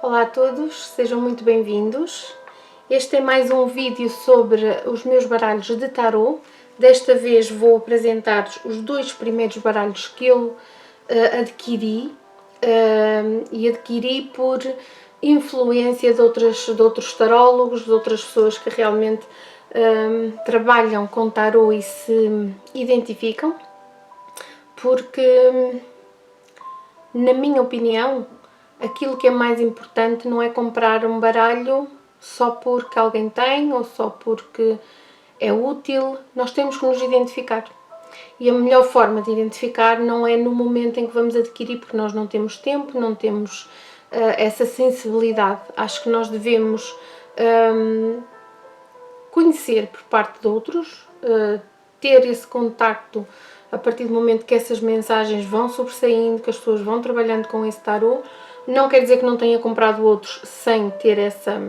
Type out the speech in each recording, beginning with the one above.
Olá a todos, sejam muito bem-vindos. Este é mais um vídeo sobre os meus baralhos de tarot. Desta vez vou apresentar-vos os dois primeiros baralhos que eu adquiri e adquiri por influência de outros tarólogos, de outras pessoas que realmente trabalham com tarot e se identificam, porque, na minha opinião, aquilo que é mais importante não é comprar um baralho só porque alguém tem ou só porque é útil. Nós temos que nos identificar. E a melhor forma de identificar não é no momento em que vamos adquirir, porque nós não temos tempo, não temos essa sensibilidade. Acho que nós devemos conhecer por parte de outros, ter esse contacto a partir do momento que essas mensagens vão sobressaindo, que as pessoas vão trabalhando com esse tarot. Não quer dizer que não tenha comprado outros sem ter essa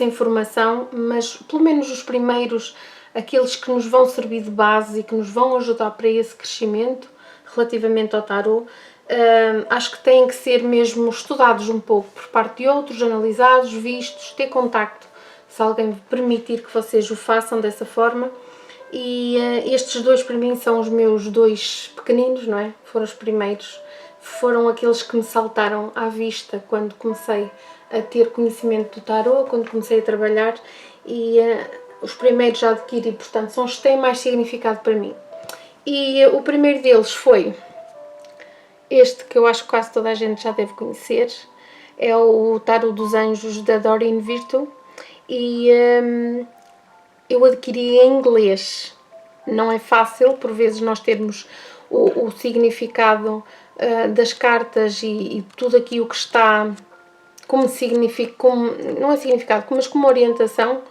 informação, mas pelo menos os primeiros, aqueles que nos vão servir de base e que nos vão ajudar para esse crescimento relativamente ao tarot, acho que têm que ser mesmo estudados um pouco por parte de outros, analisados, vistos, ter contacto, se alguém permitir que vocês o façam dessa forma. E estes dois para mim são os meus dois pequeninos, não é? Foram os primeiros, foram aqueles que me saltaram à vista quando comecei a ter conhecimento do tarot, quando comecei a trabalhar, e os primeiros já adquiri, portanto são os que têm mais significado para mim. E o primeiro deles foi este, que eu acho que quase toda a gente já deve conhecer, é o Tarot dos Anjos da Doreen Virtue, e eu adquiri em inglês. Não é fácil, por vezes, nós termos o significado das cartas e tudo aquilo que está como significa, não é significado, mas como orientação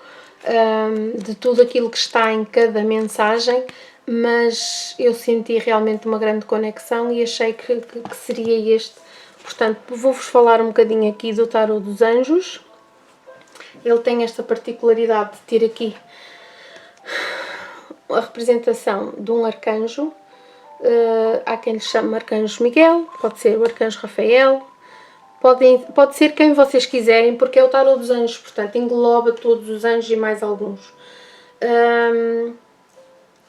de tudo aquilo que está em cada mensagem, mas eu senti realmente uma grande conexão e achei que seria este. Portanto, vou-vos falar um bocadinho aqui do Tarot dos Anjos. Ele tem esta particularidade de ter aqui a representação de um arcanjo. Há quem lhe chame Arcanjo Miguel, pode ser o Arcanjo Rafael, pode ser quem vocês quiserem, porque é o Tarot dos Anjos, portanto engloba todos os anjos e mais alguns.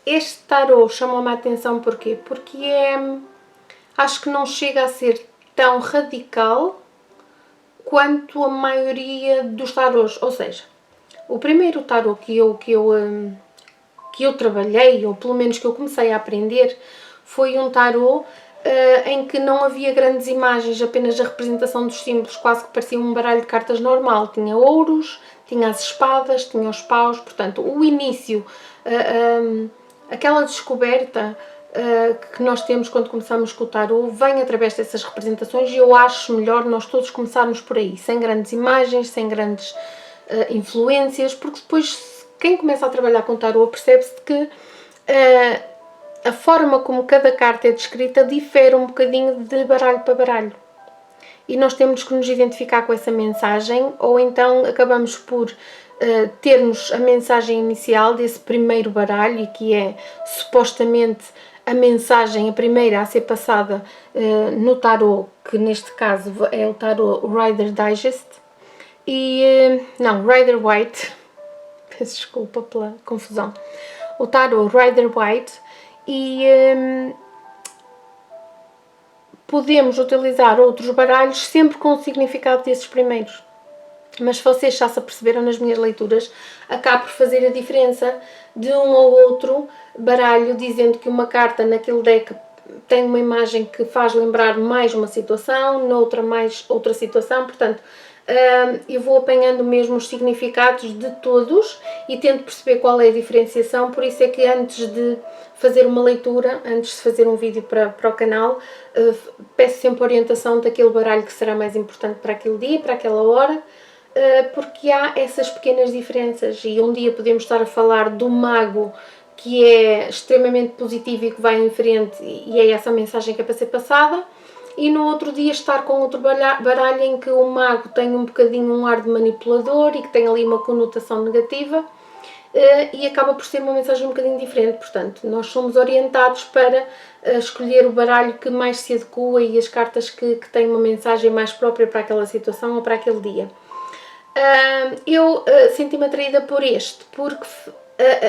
Este tarot chamou-me a atenção porquê? Porque acho que não chega a ser tão radical quanto a maioria dos tarots, ou seja, o primeiro tarot que eu trabalhei, ou pelo menos que eu comecei a aprender, foi um tarot em que não havia grandes imagens, apenas a representação dos símbolos, quase que parecia um baralho de cartas normal. Tinha ouros, tinha as espadas, tinha os paus, portanto, o início, aquela descoberta que nós temos quando começamos com o tarot, vem através dessas representações, e eu acho melhor nós todos começarmos por aí, sem grandes imagens, sem grandes influências, porque depois quem começa a trabalhar com o tarot percebe-se que a forma como cada carta é descrita difere um bocadinho de baralho para baralho. E nós temos que nos identificar com essa mensagem, ou então acabamos por termos a mensagem inicial desse primeiro baralho, e que é supostamente a mensagem, a primeira a ser passada no tarot, que neste caso é o tarot Rider Digest, não, Rider White, peço desculpa pela confusão, o tarot Rider White, e podemos utilizar outros baralhos sempre com o significado desses primeiros. Mas se vocês já se aperceberam nas minhas leituras, acabo por fazer a diferença de um ou outro baralho, dizendo que uma carta naquele deck tem uma imagem que faz lembrar mais uma situação, noutra mais outra situação. Portanto, eu vou apanhando mesmo os significados de todos e tento perceber qual é a diferenciação. Por isso é que antes de fazer uma leitura, antes de fazer um vídeo para o canal, peço sempre orientação daquele baralho que será mais importante para aquele dia, para aquela hora, porque há essas pequenas diferenças. E um dia podemos estar a falar do mago, que é extremamente positivo e que vai em frente, e é essa mensagem que é para ser passada, e no outro dia estar com outro baralho em que o mago tem um bocadinho um ar de manipulador e que tem ali uma conotação negativa. e acaba por ser uma mensagem um bocadinho diferente. Portanto, nós somos orientados para escolher o baralho que mais se adequa e as cartas que têm uma mensagem mais própria para aquela situação ou para aquele dia. Eu senti-me atraída por este, porque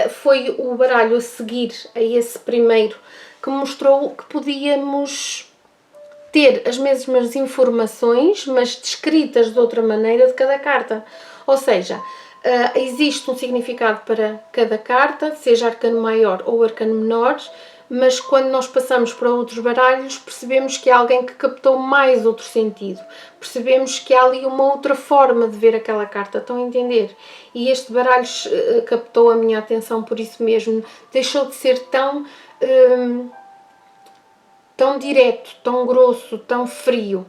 foi o baralho a seguir a esse primeiro que mostrou que podíamos ter as mesmas informações, mas descritas de outra maneira de cada carta. Ou seja, existe um significado para cada carta, seja arcano maior ou arcano menor, mas quando nós passamos para outros baralhos, percebemos que há alguém que captou mais outro sentido. Percebemos que há ali uma outra forma de ver aquela carta, estão a entender? E este baralho captou a minha atenção por isso mesmo. Deixou de ser tão direto, tão grosso, tão frio.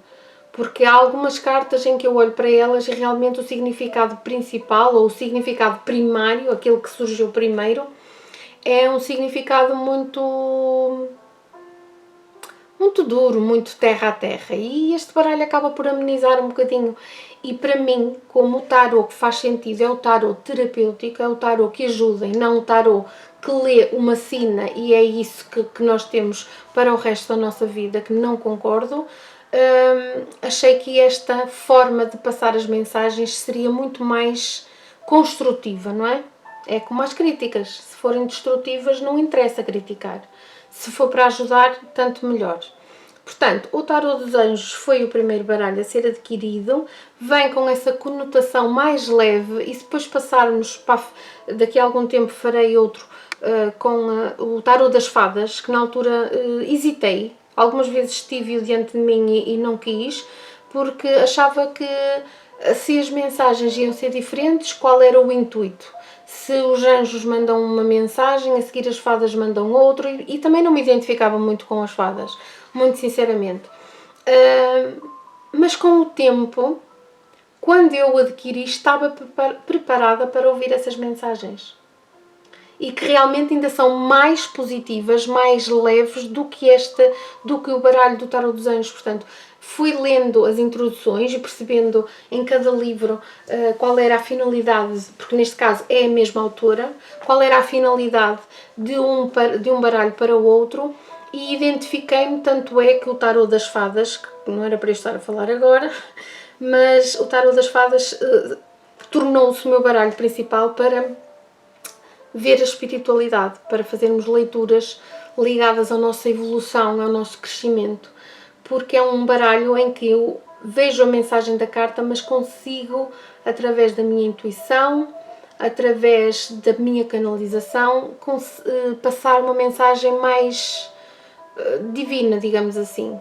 Porque há algumas cartas em que eu olho para elas e realmente o significado principal ou o significado primário, aquele que surgiu primeiro, é um significado muito duro, muito terra a terra, e este baralho acaba por amenizar um bocadinho. E para mim, como o tarot que faz sentido é o tarot terapêutico, é o tarot que ajuda e não o tarot que lê uma sina e é isso que nós temos para o resto da nossa vida, que não concordo, achei que esta forma de passar as mensagens seria muito mais construtiva, não é? É como as críticas, se forem destrutivas não interessa criticar, se for para ajudar, tanto melhor. Portanto, o Tarot dos Anjos foi o primeiro baralho a ser adquirido, vem com essa conotação mais leve, e se depois passarmos para, daqui a algum tempo farei outro com o Tarot das Fadas, que na altura hesitei, algumas vezes tive-o diante de mim e não quis, porque achava que se as mensagens iam ser diferentes, qual era o intuito? Se os anjos mandam uma mensagem, a seguir as fadas mandam outro, e também não me identificava muito com as fadas, muito sinceramente. Mas com o tempo, quando eu o adquiri, estava preparada para ouvir essas mensagens. E que realmente ainda são mais positivas, mais leves do que o baralho do Tarot dos Anjos. Portanto, fui lendo as introduções e percebendo em cada livro qual era a finalidade, porque neste caso é a mesma autora, qual era a finalidade de um baralho para o outro, e identifiquei-me. Tanto é que o Tarot das Fadas, que não era para eu estar a falar agora, mas o Tarot das Fadas tornou-se o meu baralho principal para ver a espiritualidade, para fazermos leituras ligadas à nossa evolução, ao nosso crescimento, porque é um baralho em que eu vejo a mensagem da carta, mas consigo, através da minha intuição, através da minha canalização, passar uma mensagem mais divina, digamos assim.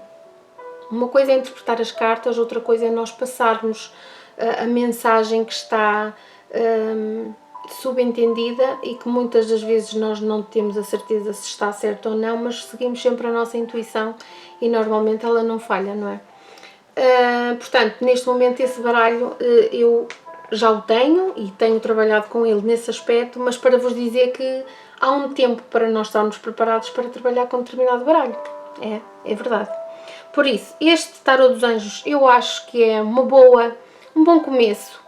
Uma coisa é interpretar as cartas, outra coisa é nós passarmos a mensagem que está subentendida e que muitas das vezes nós não temos a certeza se está certo ou não, mas seguimos sempre a nossa intuição e normalmente ela não falha, não é? Portanto, neste momento esse baralho eu já o tenho e tenho trabalhado com ele nesse aspecto, mas para vos dizer que há um tempo para nós estarmos preparados para trabalhar com determinado baralho. É verdade. Por isso, este Tarot dos Anjos eu acho que é um bom começo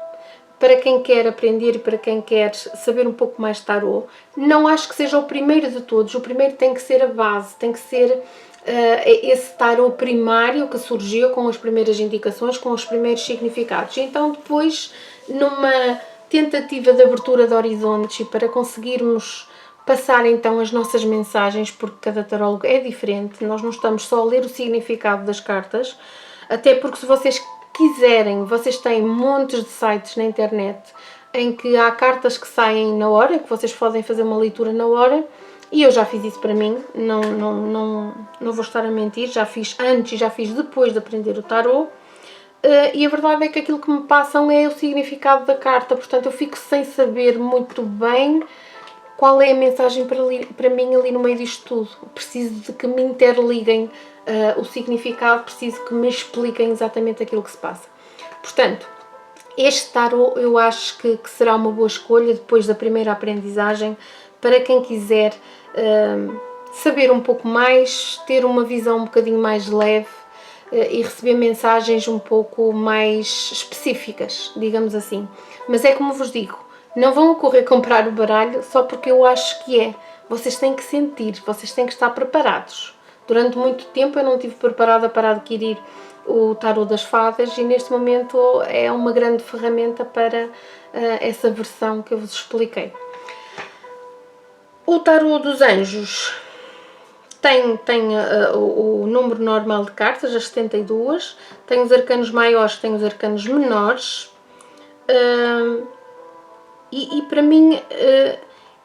para quem quer aprender e para quem quer saber um pouco mais de tarot. Não acho que seja o primeiro de todos, o primeiro tem que ser a base, tem que ser esse tarot primário que surgiu com as primeiras indicações, com os primeiros significados. Então depois, numa tentativa de abertura de horizontes e para conseguirmos passar então as nossas mensagens, porque cada tarólogo é diferente, nós não estamos só a ler o significado das cartas, até porque se vocês quiserem, vocês têm montes de sites na internet em que há cartas que saem na hora, que vocês podem fazer uma leitura na hora, e eu já fiz isso para mim, não vou estar a mentir, já fiz antes e já fiz depois de aprender o tarot, e a verdade é que aquilo que me passam é o significado da carta, portanto eu fico sem saber muito bem qual é a mensagem para mim ali no meio disto tudo. Preciso de que me interliguem o significado, preciso que me expliquem exatamente aquilo que se passa. Portanto, este tarot eu acho que será uma boa escolha depois da primeira aprendizagem para quem quiser saber um pouco mais, ter uma visão um bocadinho mais leve e receber mensagens um pouco mais específicas, digamos assim. Mas é como vos digo, Não vão ocorrer comprar o baralho só porque eu acho que é. Vocês têm que sentir, vocês têm que estar preparados. Durante muito tempo eu não estive preparada para adquirir o tarot das fadas e neste momento é uma grande ferramenta para essa versão que eu vos expliquei. O tarot dos anjos tem o número normal de cartas, as 72, tem os arcanos maiores, tem os arcanos menores, e para mim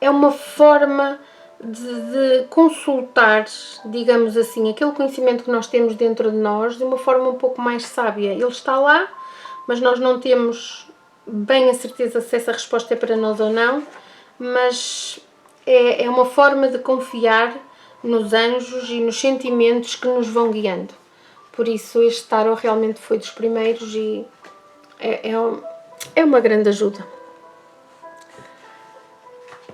é uma forma de consultar, digamos assim, aquele conhecimento que nós temos dentro de nós de uma forma um pouco mais sábia. Ele está lá, mas nós não temos bem a certeza se essa resposta é para nós ou não, mas é uma forma de confiar nos anjos e nos sentimentos que nos vão guiando. Por isso este tarot realmente foi dos primeiros e é uma grande ajuda.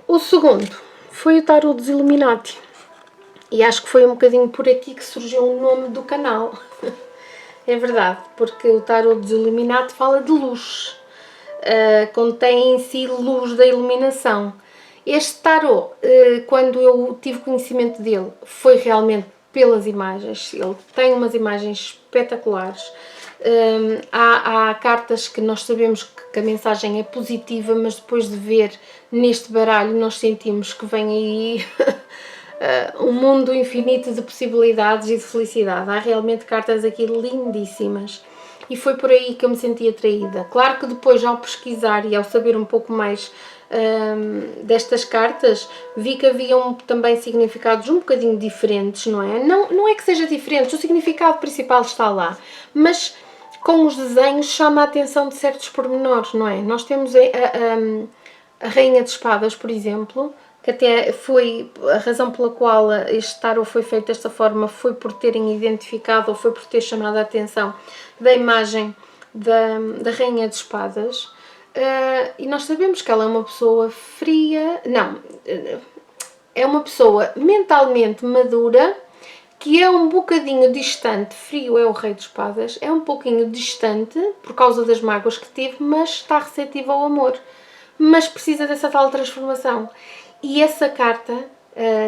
O segundo foi o tarot dos Illuminati. E acho que foi um bocadinho por aqui que surgiu o nome do canal. É verdade, porque o tarot dos Illuminati fala de luz. Contém em si luz da iluminação. Este tarot, quando eu tive conhecimento dele, foi realmente pelas imagens. Ele tem umas imagens espetaculares. Há cartas que nós sabemos que a mensagem é positiva, mas depois de ver neste baralho nós sentimos que vem aí um mundo infinito de possibilidades e de felicidade. Há realmente cartas aqui lindíssimas e foi por aí que eu me senti atraída. Claro que depois, ao pesquisar e ao saber um pouco mais destas cartas, vi que haviam também significados um bocadinho diferentes, não é? Não é que seja diferente, o significado principal está lá, mas com os desenhos chama a atenção de certos pormenores, não é? Nós temos a Rainha de Espadas, por exemplo, que até foi a razão pela qual este tarot foi feito desta forma, foi por terem identificado ou foi por ter chamado a atenção da imagem da Rainha de Espadas. E nós sabemos que ela é uma pessoa fria, é uma pessoa mentalmente madura, que é um bocadinho distante. Frio é o Rei de Espadas, é um pouquinho distante por causa das mágoas que teve, mas está receptiva ao amor, mas precisa dessa tal transformação. E essa carta,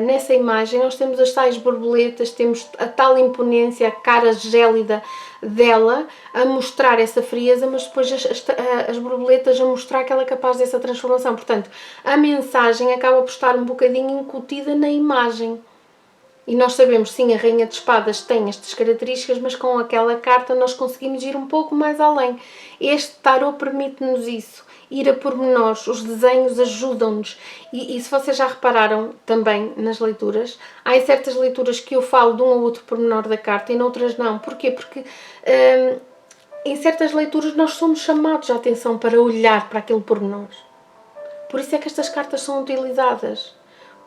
nessa imagem, nós temos as tais borboletas, temos a tal imponência, a cara gélida dela a mostrar essa frieza, mas depois as borboletas a mostrar que ela é capaz dessa transformação. Portanto, a mensagem acaba por estar um bocadinho incutida na imagem. E nós sabemos, sim, a Rainha de Espadas tem estas características, mas com aquela carta nós conseguimos ir um pouco mais além. Este tarot permite-nos isso, ir a pormenores, os desenhos ajudam-nos. E se vocês já repararam também nas leituras, há certas leituras que eu falo de um ou outro pormenor da carta e noutras não. Porquê? Porque em certas leituras nós somos chamados a atenção para olhar para aquele pormenor. Por isso é que estas cartas são utilizadas.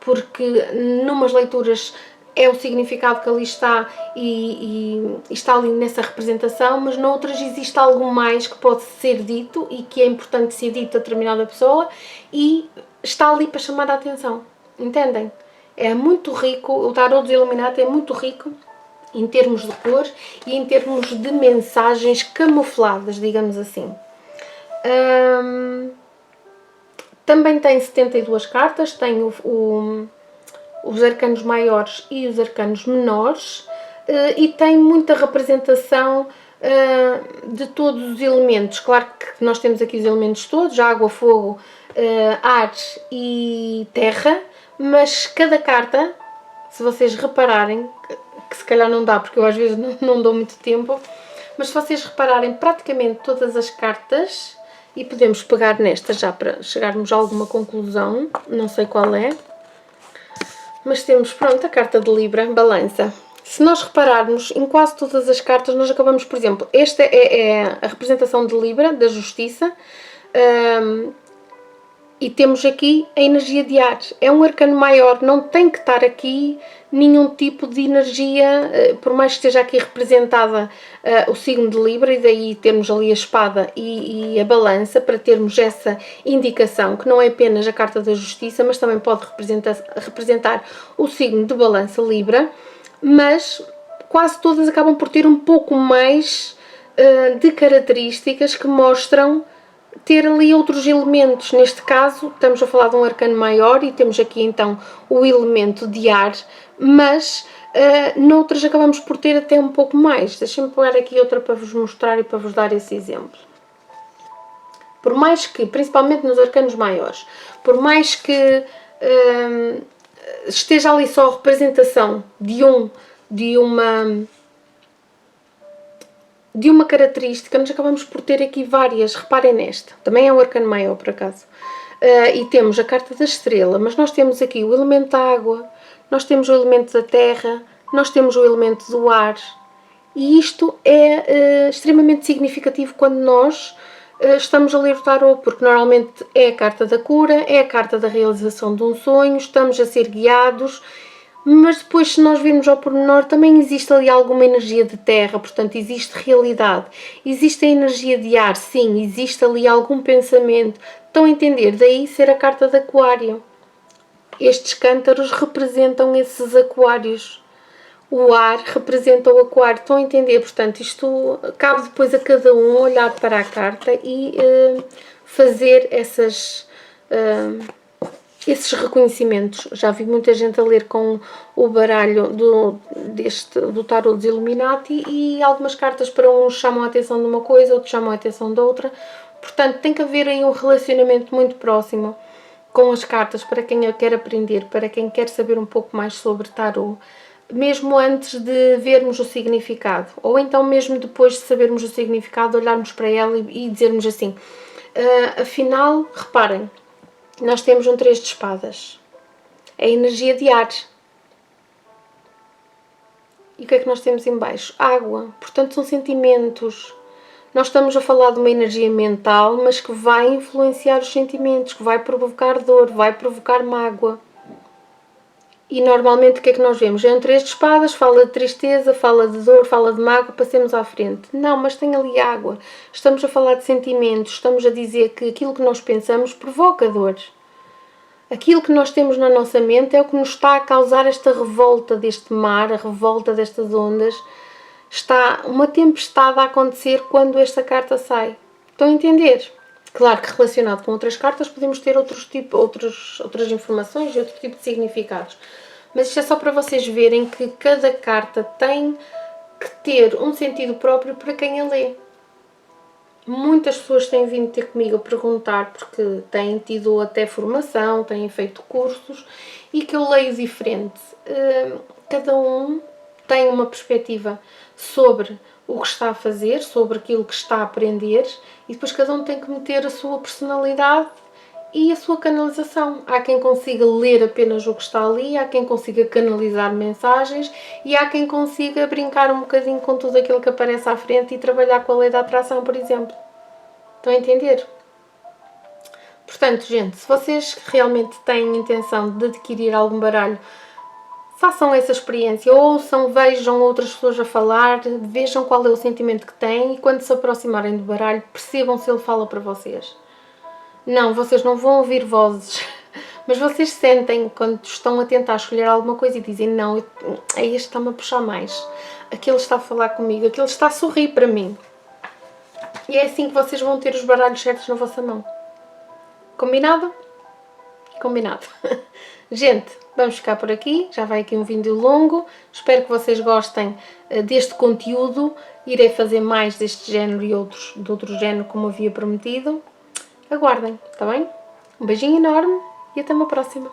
Porque numas leituras é o significado que ali está e está ali nessa representação, mas noutras existe algo mais que pode ser dito e que é importante ser dito a determinada pessoa e está ali para chamar a atenção. Entendem? É muito rico, o tarot dos Illuminati é muito rico em termos de cor e em termos de mensagens camufladas, digamos assim. Também tem 72 cartas, tem os arcanos maiores e os arcanos menores, e tem muita representação de todos os elementos. Claro que nós temos aqui os elementos todos, água, fogo, ar e terra, mas cada carta, se vocês repararem, que se calhar não dá porque eu às vezes não dou muito tempo, mas se vocês repararem praticamente todas as cartas, e podemos pegar nesta já para chegarmos a alguma conclusão, não sei qual é, mas temos, pronto, a carta de Libra, balança. Se nós repararmos, em quase todas as cartas nós acabamos, por exemplo, esta é a representação de Libra, da justiça, e temos aqui a energia de ar. É um arcano maior, não tem que estar aqui nenhum tipo de energia, por mais que esteja aqui representada o signo de Libra, e daí temos ali a espada e a balança, para termos essa indicação, que não é apenas a carta da justiça, mas também pode representar o signo de balança Libra, mas quase todas acabam por ter um pouco mais de características que mostram ter ali outros elementos. Neste caso, estamos a falar de um arcano maior e temos aqui então o elemento de ar, mas noutras acabamos por ter até um pouco mais. Deixem-me pegar aqui outra para vos mostrar e para vos dar esse exemplo. Por mais que, principalmente nos arcanos maiores, por mais que esteja ali só a representação de uma característica, nós acabamos por ter aqui várias. Reparem nesta, também é um arcano maior por acaso, e temos a carta da estrela, mas nós temos aqui o elemento da água, nós temos o elemento da terra, nós temos o elemento do ar, e isto é extremamente significativo quando nós estamos a ler o tarot, porque normalmente é a carta da cura, é a carta da realização de um sonho, estamos a ser guiados, mas depois, se nós virmos ao pormenor, também existe ali alguma energia de terra, portanto existe realidade, existe a energia de ar, sim, existe ali algum pensamento. Estão a entender? Daí ser a carta de aquário. Estes cântaros representam esses aquários. O ar representa o aquário. Estão a entender? Portanto, isto cabe depois a cada um olhar para a carta e fazer esses reconhecimentos. Já vi muita gente a ler com o baralho do tarot dos Illuminati e algumas cartas para uns chamam a atenção de uma coisa, outros chamam a atenção de outra. Portanto, tem que haver aí um relacionamento muito próximo com as cartas para quem quer aprender, para quem quer saber um pouco mais sobre tarot, mesmo antes de vermos o significado, ou então mesmo depois de sabermos o significado, olharmos para ela e dizermos assim, afinal, reparem, nós temos um 3 de espadas, a energia de ar, e o que é que nós temos em baixo? Água, portanto são sentimentos. Nós estamos a falar de uma energia mental, mas que vai influenciar os sentimentos, que vai provocar dor, vai provocar mágoa. E normalmente o que é que nós vemos? É um 3 de espadas, fala de tristeza, fala de dor, fala de mágoa, passemos à frente. Não, mas tem ali água. Estamos a falar de sentimentos, estamos a dizer que aquilo que nós pensamos provoca dor. Aquilo que nós temos na nossa mente é o que nos está a causar esta revolta deste mar, a revolta destas ondas. Está uma tempestade a acontecer quando esta carta sai. Estão a entender? Claro que relacionado com outras cartas podemos ter outras informações e outro tipo de significados. Mas isto é só para vocês verem que cada carta tem que ter um sentido próprio para quem a lê. Muitas pessoas têm vindo ter comigo a perguntar porque têm tido até formação, têm feito cursos e que eu leio diferente. Cada um tem uma perspectiva sobre o que está a fazer, sobre aquilo que está a aprender e depois cada um tem que meter a sua personalidade e a sua canalização. Há quem consiga ler apenas o que está ali, há quem consiga canalizar mensagens e há quem consiga brincar um bocadinho com tudo aquilo que aparece à frente e trabalhar com a lei da atração, por exemplo. Estão a entender? Portanto, gente, se vocês realmente têm intenção de adquirir algum baralho, façam essa experiência, ouçam, vejam outras pessoas a falar, vejam qual é o sentimento que têm e quando se aproximarem do baralho, percebam se ele fala para vocês. Não, vocês não vão ouvir vozes, mas vocês sentem quando estão a tentar escolher alguma coisa e dizem, não, este está-me a puxar mais, aquele está a falar comigo, aquele está a sorrir para mim. E é assim que vocês vão ter os baralhos certos na vossa mão. Combinado? Combinado. Gente, vamos ficar por aqui, já vai aqui um vídeo longo, espero que vocês gostem deste conteúdo, irei fazer mais deste género e de outro género como havia prometido. Aguardem, está bem? Um beijinho enorme e até uma próxima.